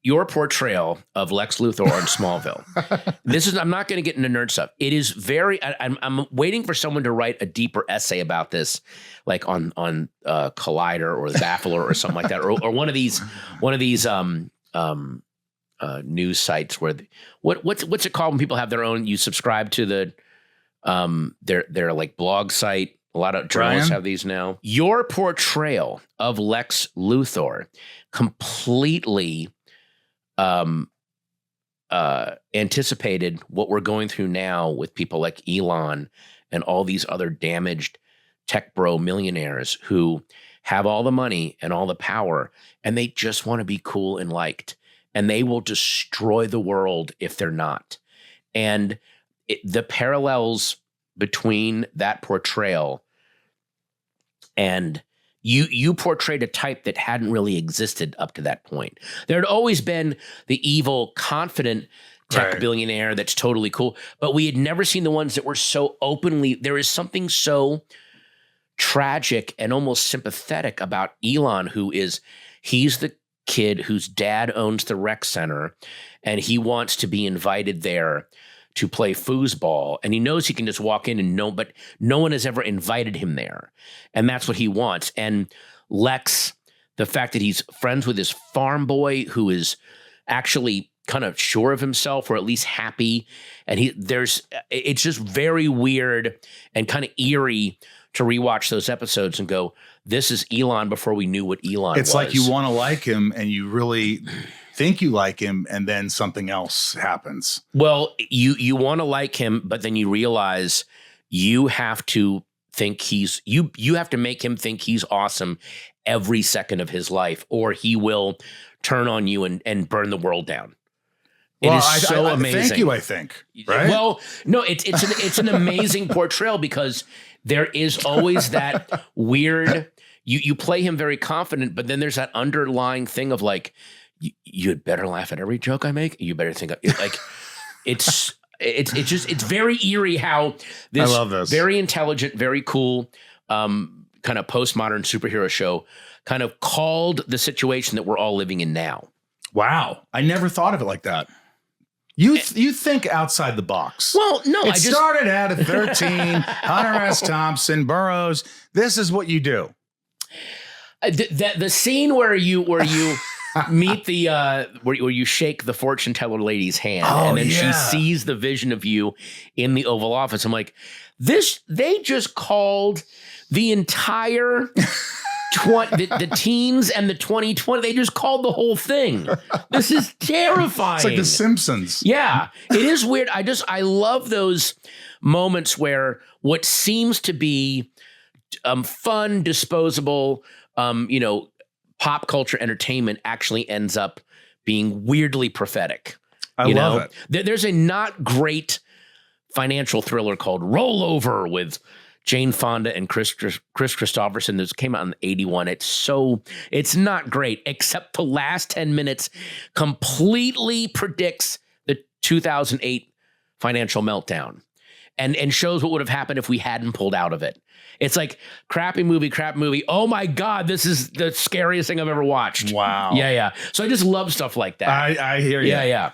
your portrayal of Lex Luthor on Smallville. I'm not going to get into nerd stuff. It is I'm waiting for someone to write a deeper essay about this, like on Collider or the Baffler or something like that, or one of these news sites where what's it called when people have their own? You subscribe to their like blog site. A lot of journalists have these now. Your portrayal of Lex Luthor completely anticipated what we're going through now with people like Elon and all these other damaged tech bro millionaires who have all the money and all the power, and they just want to be cool and liked, and they will destroy the world if they're not. And the parallels between that portrayal and you portrayed a type that hadn't really existed up to that point. There had always been the evil, confident tech billionaire that's totally cool, but we had never seen the ones that were so openly. There is something so tragic and almost sympathetic about Elon, he's the kid whose dad owns the rec center, and he wants to be invited there to play foosball, and he knows he can just walk in but no one has ever invited him there, and that's what he wants. And Lex, the fact that he's friends with his farm boy who is actually kind of sure of himself, or at least happy, and it's just very weird and kind of eerie to rewatch those episodes and go, this is Elon before we knew what Elon was. It's like you want to like him and you really think you like him, and then something else happens. Well, you want to like him, but then you realize you have to think you have to make him think he's awesome every second of his life, or he will turn on you and burn the world down. It is so amazing. Thank you, I think. Right? Well, no, it's an amazing portrayal, because there is always that weird, you play him very confident, but then there's that underlying thing of like, you'd better laugh at every joke I make. You better think like it's very eerie how this, I love this very intelligent, very cool, kind of postmodern superhero show kind of called the situation that we're all living in now. Wow. I never thought of it like that. You think outside the box. Well, no, it started out at 13, Hunter S. Thompson, Burroughs. This is what you do. The scene where you meet where you shake the fortune teller lady's hand, and then she sees the vision of you in the Oval Office. I'm like, they just called the entire the teens and the 2020. They just called the whole thing. This is terrifying. It's like the Simpsons. Yeah, it is weird. I love those moments where what seems to be fun, disposable, pop culture entertainment actually ends up being weirdly prophetic. I love it. There's a not great financial thriller called Rollover with Jane Fonda and Chris Christopherson. This came out in 1981. It's not great, except the last 10 minutes completely predicts the 2008 financial meltdown and shows what would have happened if we hadn't pulled out of it. It's like crappy movie. Oh my God, this is the scariest thing I've ever watched. Wow. Yeah. So I just love stuff like that. I hear you. Yeah.